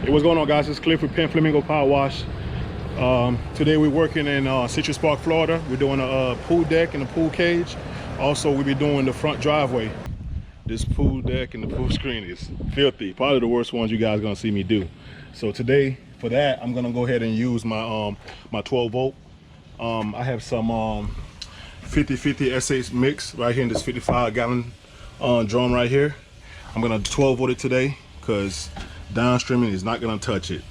Hey, what's going on, guys? It's Cliff with Pen Flamingo Power Wash. Today we're working in Citrus Park, Florida. We're doing a pool deck and a pool cage. Also, we'll be doing the front driveway. This pool deck and the pool screen is filthy. Probably the worst ones you guys are gonna see me do. So today, for that, I'm gonna go ahead and use my my 12 volt. I have some 50-50 S8 mix right here in this 55 gallon drum right here. I'm gonna 12 volt it today because downstreaming is not gonna touch it.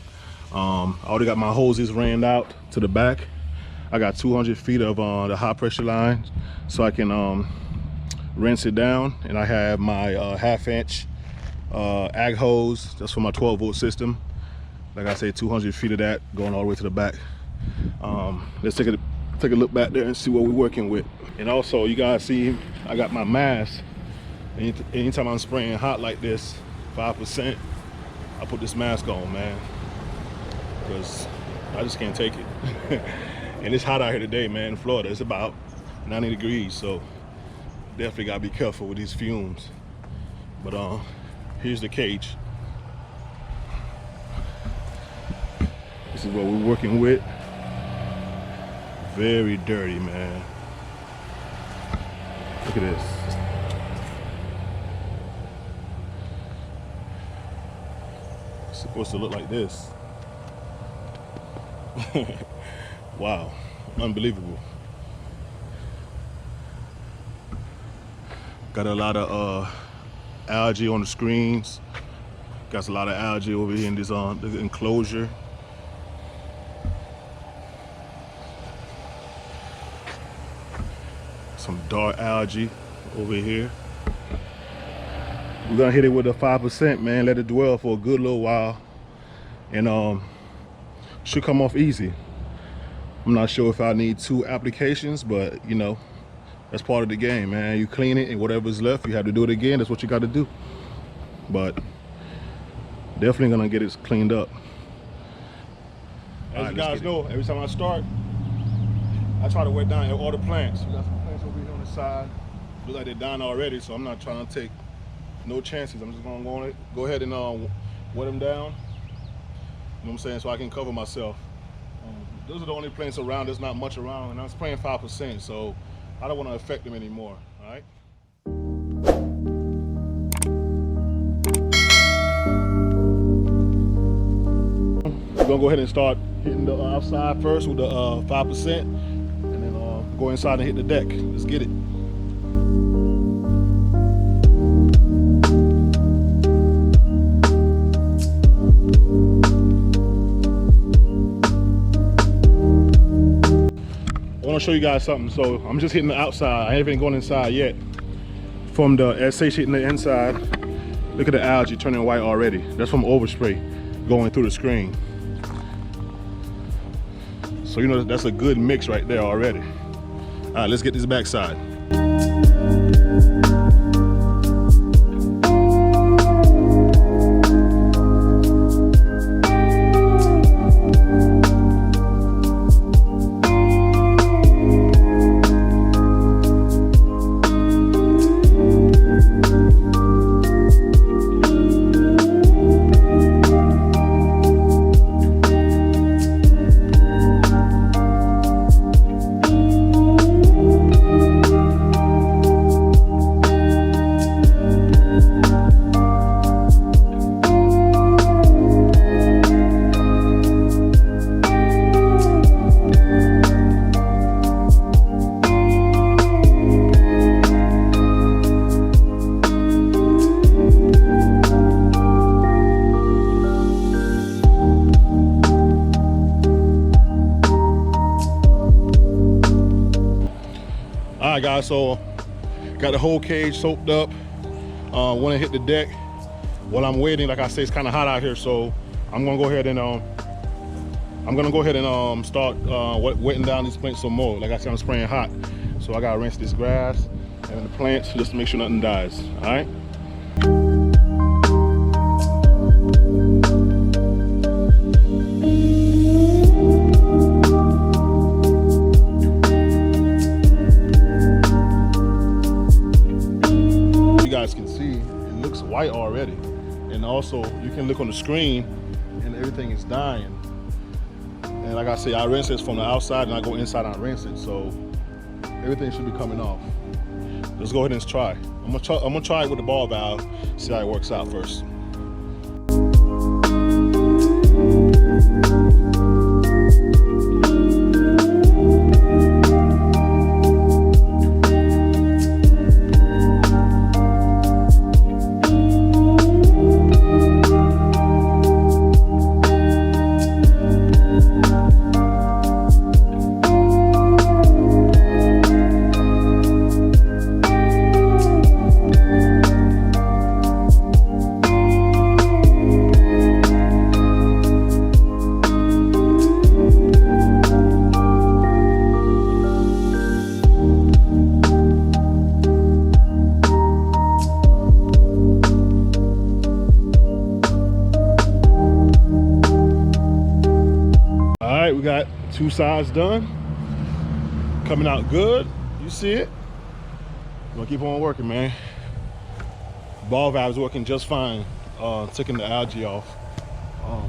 I already got my hoses ran out to the back. I got 200 feet of the high pressure line so I can rinse it down, and I have my half-inch ag hose. That's for my 12 volt system. Like I say, 200 feet of that going all the way to the back. Let's take a look back there and see what we're working with. And also, you guys see I got my mask. Anytime I'm spraying hot like this, 5%, I put this mask on, man, because I just can't take it. And it's hot out here today, man, in Florida. It's about 90 degrees, so definitely gotta be careful with these fumes. But here's the cage. This is what we're working with. Very dirty, man. Look at this. It's supposed to look like this. Wow, unbelievable. Got a lot of algae on the screens. Got a lot of algae over here in this enclosure. Some dark algae over here. We're gonna hit it with a 5%, man. Let it dwell for a good little while, and should come off easy. I'm not sure if I need 2 applications, but you know, that's part of the game, man. You clean it, and whatever's left, you have to do it again. That's what you got to do. But definitely gonna get it cleaned up. As you guys know, every time I start, I try to wet down all the plants. We got some plants over here on the side. Look like they're down already, so I'm not trying to take no chances. I'm just gonna go ahead and wet them down. You know what I'm saying? So I can cover myself. Those are the only plants around. There's not much around, and I'm spraying 5%, so I don't want to affect them anymore. All right. We're gonna go ahead and start hitting the outside first with the 5%, and then go inside and hit the deck. Let's get it. I want to show you guys something. So I'm just hitting the outside. I ain't even going inside yet. From the SH hitting the inside, look at the algae turning white already. That's from overspray going through the screen. So you know that's a good mix right there already. All right, let's get this backside. All right, guys, so got the whole cage soaked up. Want to hit the deck. While I'm waiting, like I say, it's kind of hot out here, so I'm gonna go ahead and start wetting down these plants some more. Like I said, I'm spraying hot, so I gotta rinse this grass and the plants just to make sure nothing dies. All right. You guys can see it looks white already, and also you can look on the screen and everything is dying. And like I say, I rinse it from the outside and I go inside and rinse it, so everything should be coming off. Let's go ahead and try. I'm gonna try it with the ball valve, see how it works out first. We got 2 sides done, coming out good. You see it. We're gonna keep on working, man. Ball valve is working just fine. Taking the algae off. I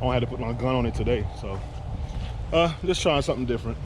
only had to put my gun on it today, so just trying something different.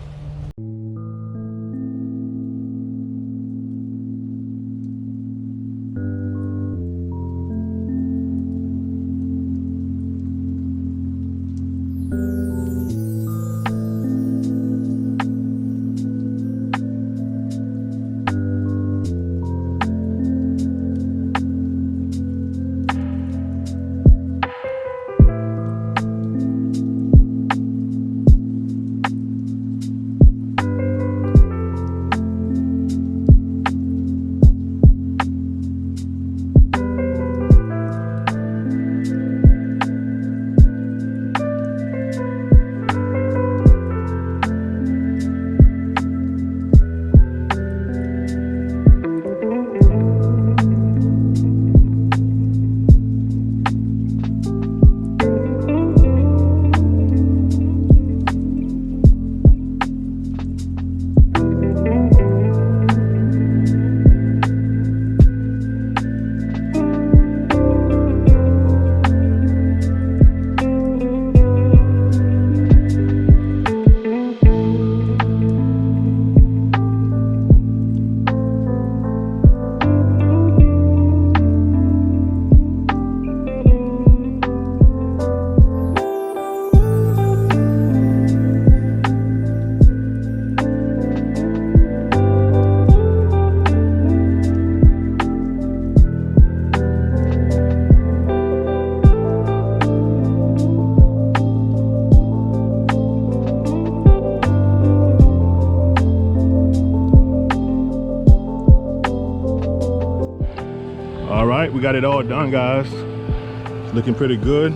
All right, we got it all done, guys. It's looking pretty good.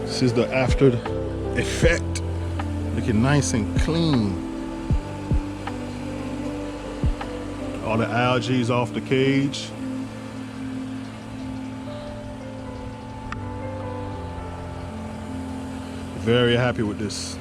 This is the after effect. Looking nice and clean. All the algae off the cage. Very happy with this.